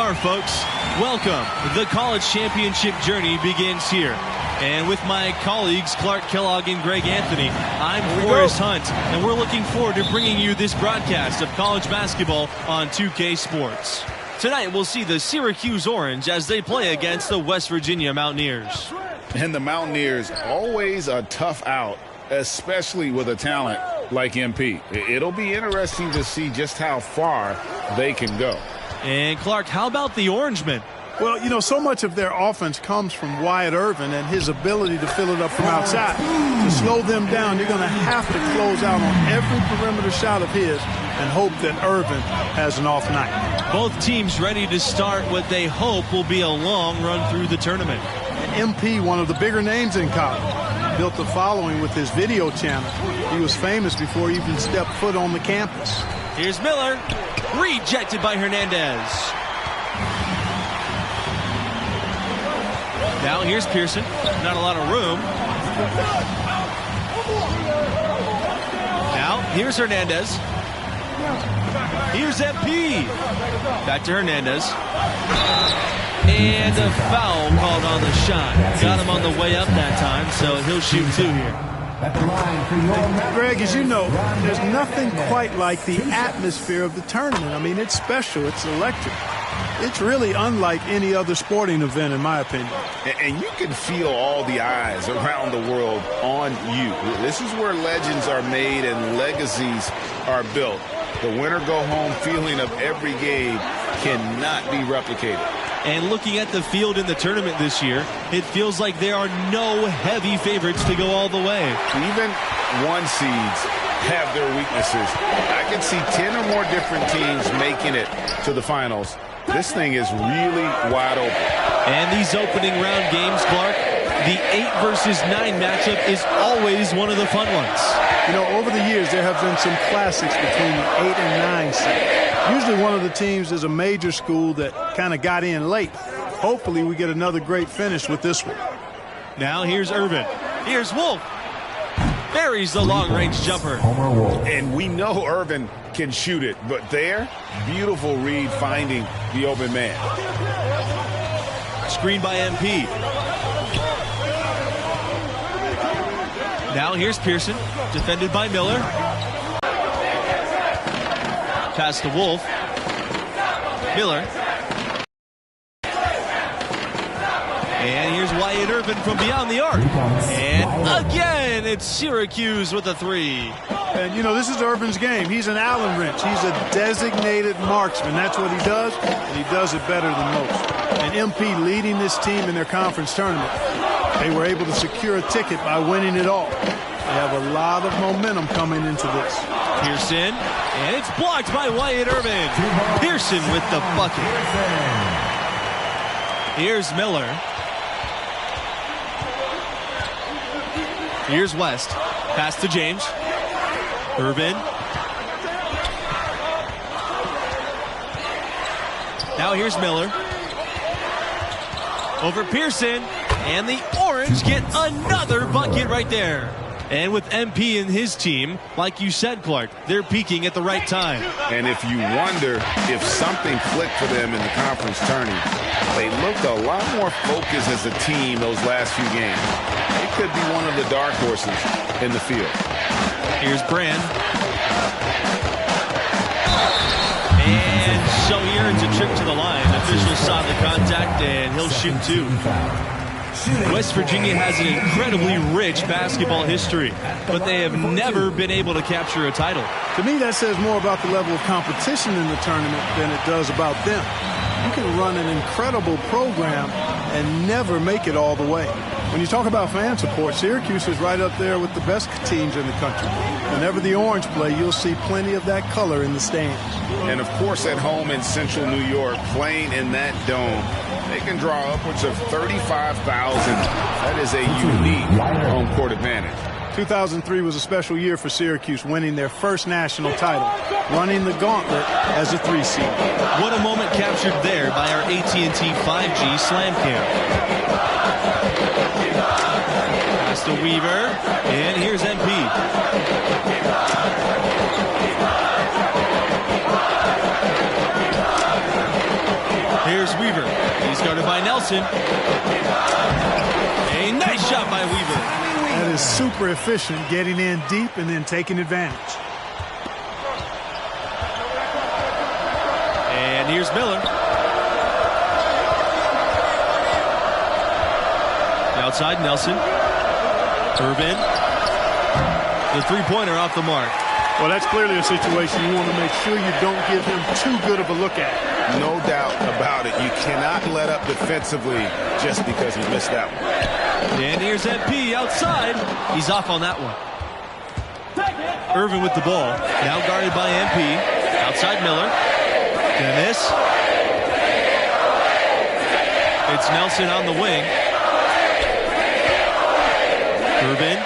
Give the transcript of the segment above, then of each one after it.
are, folks. Welcome. The college championship journey begins here. And with my colleagues, Clark Kellogg and Greg Anthony, I'm Forrest Hunt, and we're looking forward to bringing you this broadcast of college basketball on 2K Sports. Tonight, we'll see the Syracuse Orange as they play against the West Virginia Mountaineers. And the Mountaineers, always a tough out, especially with a talent like MP. It'll be interesting to see just how far they can go. And Clark, how about the Orangemen? Well, you know, so much of their offense comes from Wyatt Irvin and his ability to fill it up from outside. To slow them down, you're going to have to close out on every perimeter shot of his and hope that Irvin has an off night. Both teams ready to start what they hope will be a long run through the tournament. And MP, one of the bigger names in college, built a following with his video channel. He was famous before he even stepped foot on the campus. Here's Miller, rejected by Hernandez. Now here's Pearson, not a lot of room. Now here's Hernandez. Here's MP. Back to Hernandez. And a foul called on the shot. Got him on the way up that time, so he'll shoot two here. Greg, as you know, there's nothing quite like the atmosphere of the tournament. I mean, it's special. It's electric. It's really unlike any other sporting event, in my opinion. And you can feel all the eyes around the world on you. This is where legends are made and legacies are built. The winner-go-home feeling of every game cannot be replicated. And looking at the field in the tournament this year, it feels like there are no heavy favorites to go all the way. Even one seeds have their weaknesses. I can see 10 or more different teams making it to the finals. This thing is really wide open. And these opening round games, Clark, the 8 versus 9 matchup is always one of the fun ones. You know, over the years, there have been some classics between the 8 and 9 seed. Usually one of the teams is a major school that kind of got in late. Hopefully we get another great finish with this one. Now here's Irvin. Here's Wolf. Buries the long-range jumper. And we know Irvin can shoot it, but there, beautiful read finding the open man. Screen by MP. Now here's Pearson, defended by Miller. Pass to Wolf. Miller. And here's Wyatt Irvin from beyond the arc. And again, it's Syracuse with a 3. And, you know, this is Irvin's game. He's an Allen wrench. He's a designated marksman. That's what he does, and he does it better than most. And MP leading this team in their conference tournament. They were able to secure a ticket by winning it all. They have a lot of momentum coming into this. Pearson, and it's blocked by Wyatt Irvin. Pearson with the bucket. Here's Miller. Here's West. Pass to James. Irvin. Now here's Miller. Over Pearson. And the Orange get another bucket right there. And with MP and his team, like you said, Clark, they're peaking at the right time. And if you wonder if something clicked for them in the conference tourney, they looked a lot more focused as a team those last few games. They could be one of the dark horses in the field. Here's Brand. And so here it's a trip to the line. Officials saw the contact, and he'll shoot two. West Virginia has an incredibly rich basketball history, but they have never been able to capture a title. To me, that says more about the level of competition in the tournament than it does about them. You can run an incredible program and never make it all the way. When you talk about fan support, Syracuse is right up there with the best teams in the country. Whenever the Orange play, you'll see plenty of that color in the stands. And, of course, at home in central New York, playing in that dome, they can draw upwards of 35,000. That is a unique home court advantage. 2003 was a special year for Syracuse, winning their first national title, running the gauntlet as a 3 seed. What a moment captured there by our AT&T 5G Slam Cam. Pass to Weaver, and here's MP. Here's guarded by Nelson. A nice shot by Weaver. That is super efficient, getting in deep and then taking advantage. And here's Miller. Outside Nelson. Irvin. The three-pointer off the mark. Well, that's clearly a situation you want to make sure you don't give him too good of a look at. No doubt about it. You cannot let up defensively just because he missed that one. And here's MP outside. He's off on that one. Irvin with the ball. Now guarded by MP. Outside Miller. Dennis. It's Nelson on the wing. Irvin.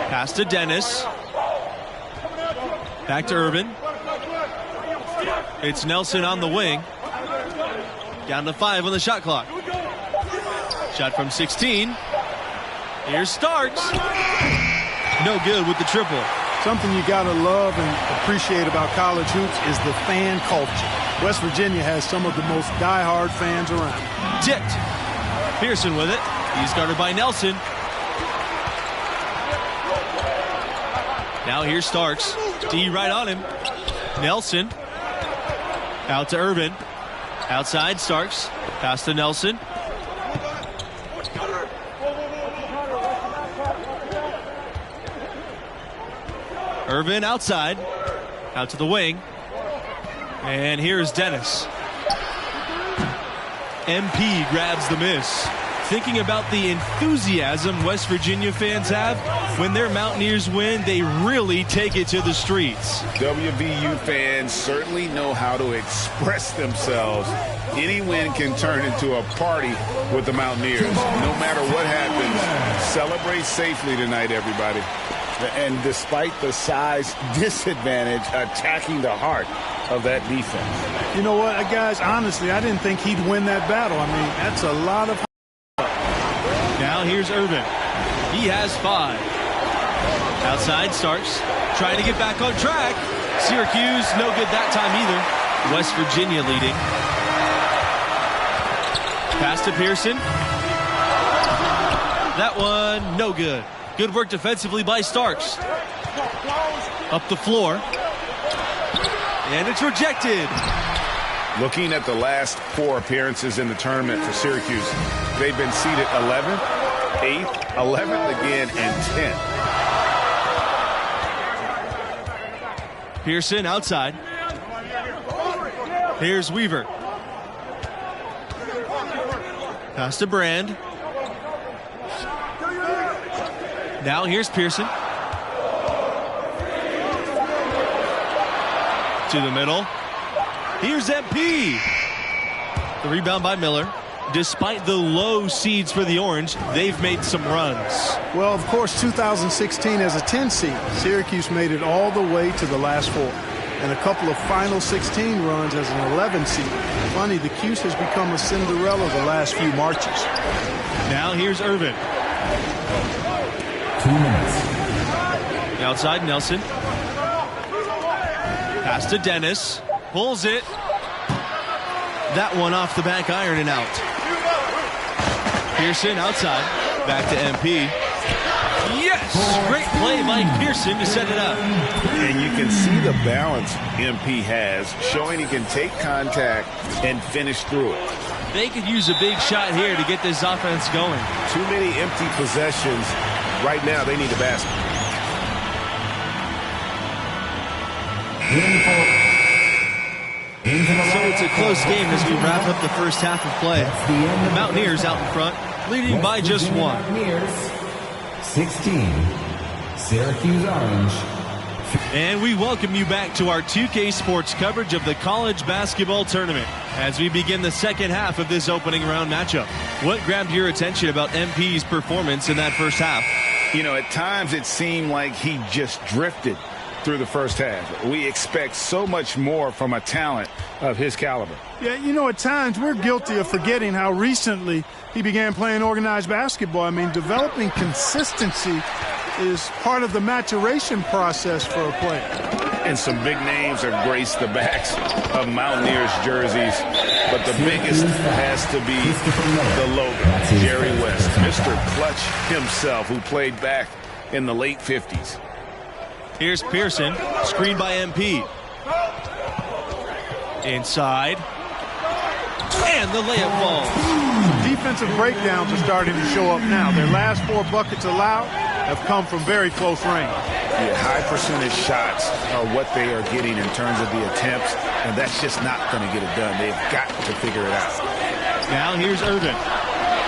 Pass to Dennis. Back to Irvin. It's Nelson on the wing. Down to 5 on the shot clock. Shot from 16. Here's Starks. No good with the triple. Something you got to love and appreciate about college hoops is the fan culture. West Virginia has some of the most diehard fans around. Tipped. Pearson with it. He's guarded by Nelson. Now here's Starks. D right on him. Nelson. Out to Irvin. Outside Starks. Pass to Nelson. Irvin outside. Out to the wing. And here's Dennis. MP grabs the miss. Thinking about the enthusiasm West Virginia fans have, when their Mountaineers win, they really take it to the streets. WVU fans certainly know how to express themselves. Any win can turn into a party with the Mountaineers. No matter what happens, celebrate safely tonight, everybody. And despite the size disadvantage, attacking the heart of that defense. You know what, guys, honestly, I didn't think he'd win that battle. I mean, that's a lot of... Now here's Irvin. He has 5. Outside Starks. Trying to get back on track. Syracuse, no good that time either. West Virginia leading. Pass to Pearson. That one, no good. Good work defensively by Starks. Up the floor. And it's rejected. Looking at the last 4 appearances in the tournament for Syracuse, they've been seeded 11th, 8th, 11th again, and 10th. Pearson outside. Here's Weaver. Pass to Brand. Now here's Pearson. To the middle. Here's MP. The rebound by Miller. Despite the low seeds for the Orange, they've made some runs. Well, of course, 2016 as a 10 seed, Syracuse made it all the way to the last 4. And a couple of Final 16 runs as an 11 seed. Funny, the Cuse has become a Cinderella the last few marches. Now here's Irvin. 2 minutes. Outside Nelson. Pass to Dennis. Pulls it. That one off the back iron and out. Pearson outside. Back to MP. Yes! Great play by Pearson to set it up. And you can see the balance MP has, showing he can take contact and finish through it. They could use a big shot here to get this offense going. Too many empty possessions. Right now, they need a basket. So it's a close game as we wrap up the first half of play. The Mountaineers out in front, leading by just 1. Mountaineers 16, Syracuse Orange. And we welcome you back to our 2K Sports coverage of the college basketball tournament as we begin the second half of this opening round matchup. What grabbed your attention about MP's performance in that first half? You know, at times it seemed like he just drifted through the first half. We expect so much more from a talent of his caliber. Yeah, you know, at times we're guilty of forgetting how recently he began playing organized basketball. I mean, developing consistency is part of the maturation process for a player. And some big names have graced the backs of Mountaineers jerseys, but but the biggest has to be the logo, Jerry West, Mr. Clutch himself, who played back in the late 50s. Here's Pearson, screened by MP. Inside. And the layup falls. Defensive breakdowns are starting to show up now. Their last 4 buckets allowed have come from very close range. Yeah, high percentage shots are what they are getting in terms of the attempts, and that's just not going to get it done. They've got to figure it out. Now here's Irvin.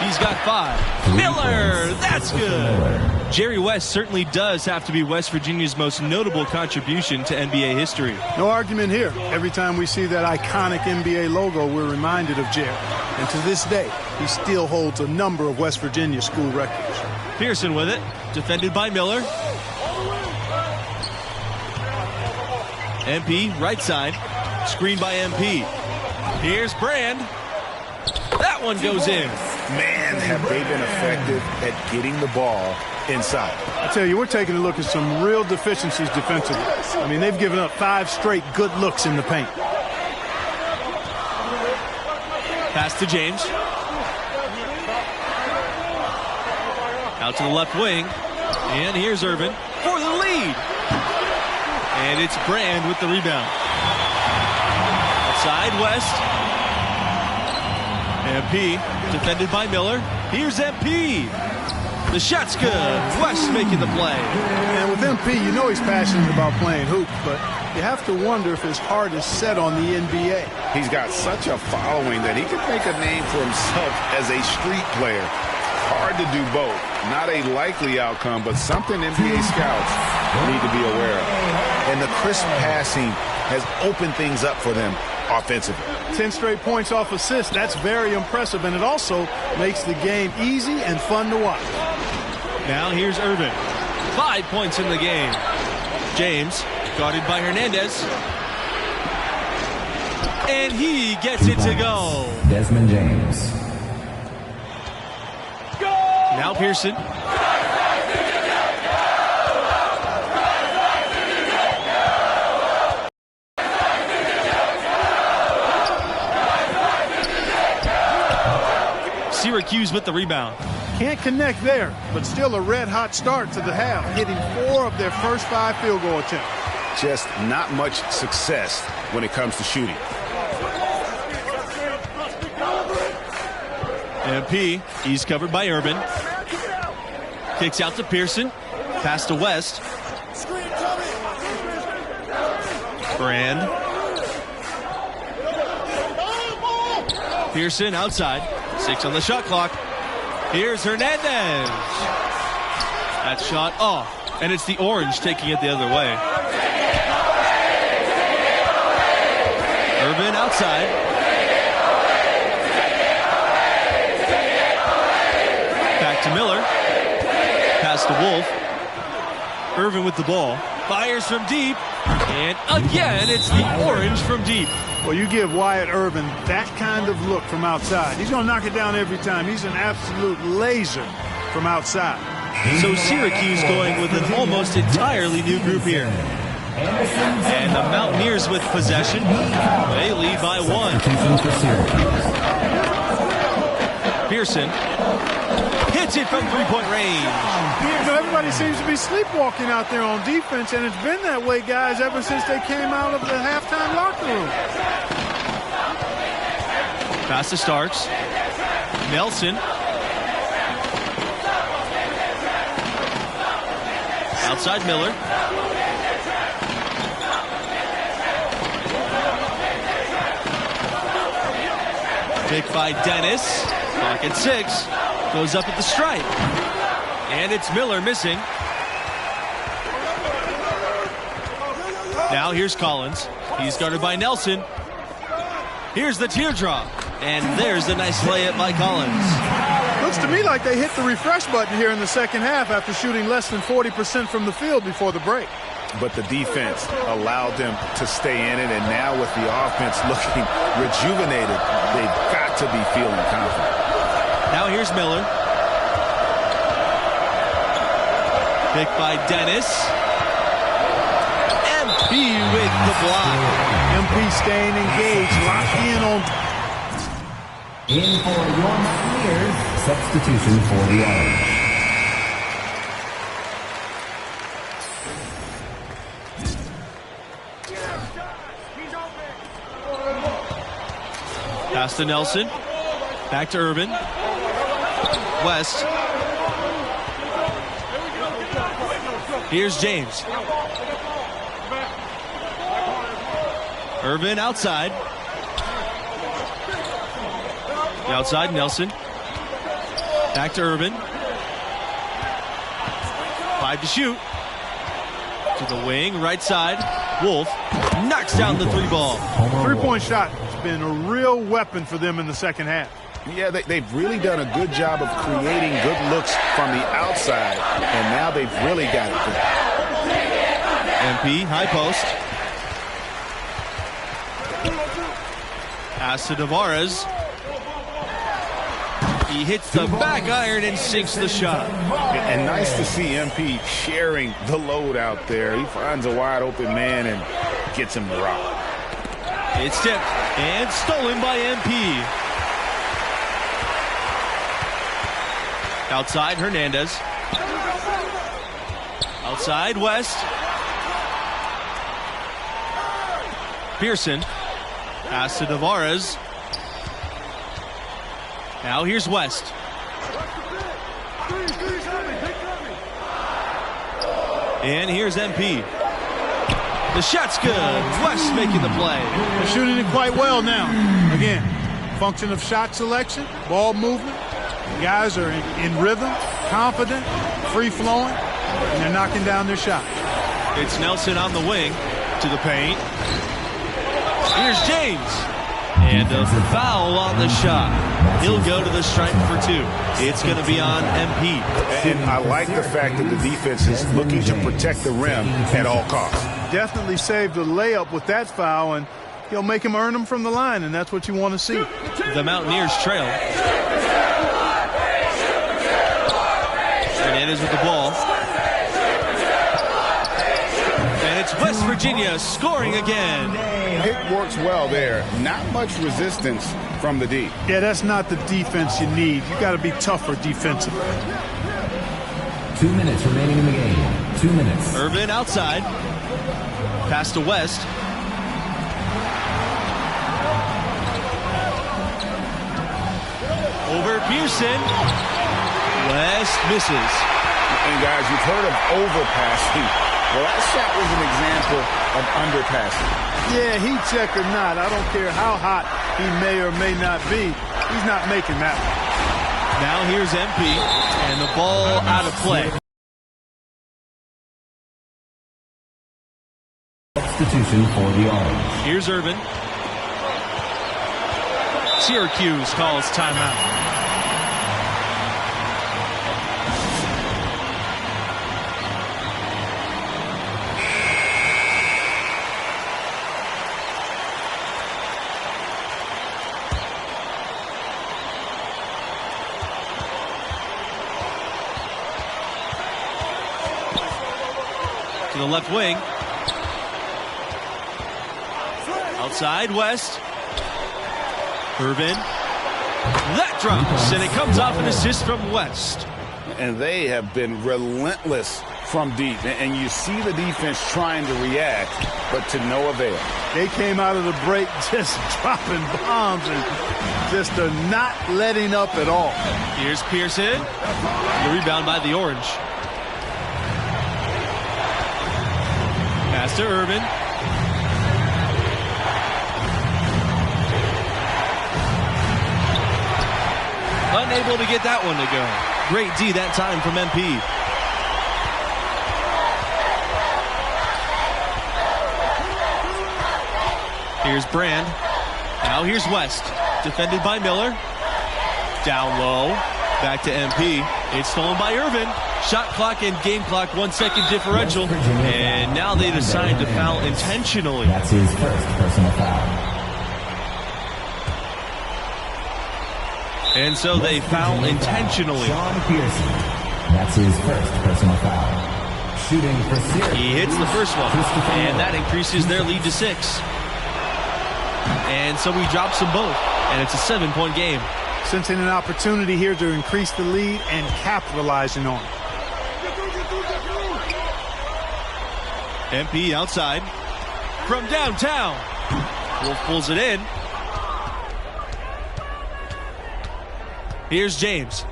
He's got 5. Miller, that's good. Jerry West certainly does have to be West Virginia's most notable contribution to NBA history. No argument here. Every time we see that iconic NBA logo, we're reminded of Jerry. And to this day, he still holds a number of West Virginia school records. Pearson with it, defended by Miller. MP, right side, screened by MP. Here's Brand. That one goes in. Man, have they been effective at getting the ball inside. I tell you, we're taking a look at some real deficiencies defensively. I mean, they've given up 5 straight good looks in the paint. Pass to James. Out to the left wing. And here's Irvin for the lead. And it's Brand with the rebound. Outside West. MP defended by Miller. Here's MP. The shot's good. West making the play. And with MP, you know he's passionate about playing hoops, but you have to wonder if his heart is set on the NBA. He's got such a following that he could make a name for himself as a street player. Hard to do both. Not a likely outcome, but something NBA scouts need to be aware of. And the crisp passing has opened things up for them offensively. 10 straight points off assists. That's very impressive, and it also makes the game easy and fun to watch. Now here's Irvin. 5 points in the game. James guarded by Hernandez. And he gets it to go. Desmond James. Now Pearson. Syracuse with the rebound. Can't connect there, but still a red-hot start to the half, hitting 4 of their first 5 field goal attempts. Just not much success when it comes to shooting. MP, he's covered by Urban. Kicks out to Pearson. Pass to West. Brand. Pearson outside. 6 on the shot clock. Here's Hernandez. That shot off. And it's the Orange taking it the other way. Irvin outside. Back to Miller. Pass to Wolf. Irvin with the ball. Fires from deep. And again, it's the Orange from deep. Well, you give Wyatt Irvin that kind of look from outside. He's going to knock it down every time. He's an absolute laser from outside. So Syracuse going with an almost entirely new group here. And the Mountaineers with possession. They lead by 1. Pearson hits it from three-point range. You know, everybody seems to be sleepwalking out there on defense, and it's been that way, guys, ever since they came out of the halftime locker room. Pass to Starks. Nelson. Outside Miller. Pick by Dennis. Clock at 6. Goes up at the stripe. And it's Miller missing. Now here's Collins. He's guarded by Nelson. Here's the teardrop. And there's a nice layup by Collins. Looks to me like they hit the refresh button here in the second half after shooting less than 40% from the field before the break. But the defense allowed them to stay in it, and now with the offense looking rejuvenated, they've got to be feeling confident. Now here's Miller. Picked by Dennis. MP with the block. MP staying engaged, locked in on In for your Mountaineers, substitution for the Orange. Pass to Nelson. Back to Urban. West. Here's James. Urban outside. The outside, Nelson. Back to Urban. 5 to shoot. To the wing, right side. Wolf knocks down the 3-ball. Three-point shot has been a real weapon for them in the second half. Yeah, they've really done a good job of creating good looks from the outside, and now they've really got it good. MP, high post. Pass to Tavares. He hits the back iron and sinks the shot. And nice to see MP sharing the load out there. He finds a wide open man and gets him the rock. It's tipped and stolen by MP. Outside, Hernandez. Outside, West. Pearson. Pass to Tavares. Now here's West. And here's MP. The shot's good. West making the play. They're shooting it quite well now. Again, function of shot selection, ball movement. Guys are in rhythm, confident, free-flowing, and they're knocking down their shot. It's Nelson on the wing to the paint. Here's James. And a foul on the shot. He'll go to the stripe for 2. It's going to be on MP. And I like the fact that the defense is looking to protect the rim at all costs. Definitely saved a layup with that foul, and he'll make him earn them from the line, and that's what you want to see. The Mountaineers trail. Hernandez with the ball. And it's West Virginia scoring again. It works well there. Not much resistance from the D. Yeah, that's not the defense you need. You got to be tougher defensively. 2 minutes remaining in the game. 2 minutes. Urban outside. Pass to West. Over Pearson. West misses. And guys, you've heard of overpassing. Well, that shot was an example of underpassing. Yeah, heat check or not, I don't care how hot he may or may not be. He's not making that one. Now here's MP, and the ball out of play. Substitution for the Orange. Here's Urban. Syracuse calls timeout. To the left wing. Outside, West. Urban. That drops, and it comes off an assist from West. And they have been relentless from deep. And you see the defense trying to react, but to no avail. They came out of the break just dropping bombs and just not letting up at all. Here's Pearson. The rebound by the Orange. Pass to Urban. Unable to get that one to go. Great D that time from MP. Here's Brand. Now here's West. Defended by Miller. Down low. Back to MP. It's stolen by Urban. Shot clock and game clock 1 second differential. And now they decide to foul intentionally. That's his first personal foul. And so they foul intentionally. Sean Pearson. That's his first personal foul. Shooting for Syracuse. He hits the first one. And that increases their lead to 6. And so he drops them both. and it's a 7-point game. Sensing an opportunity here to increase the lead and capitalizing on it. MP outside from downtown. Wolf pulls it in. Here's James.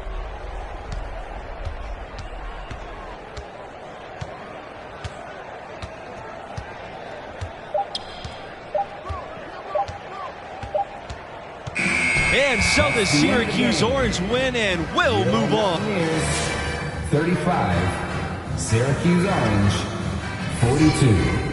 And so the Syracuse Orange win and will move on. 35, Syracuse Orange, 42.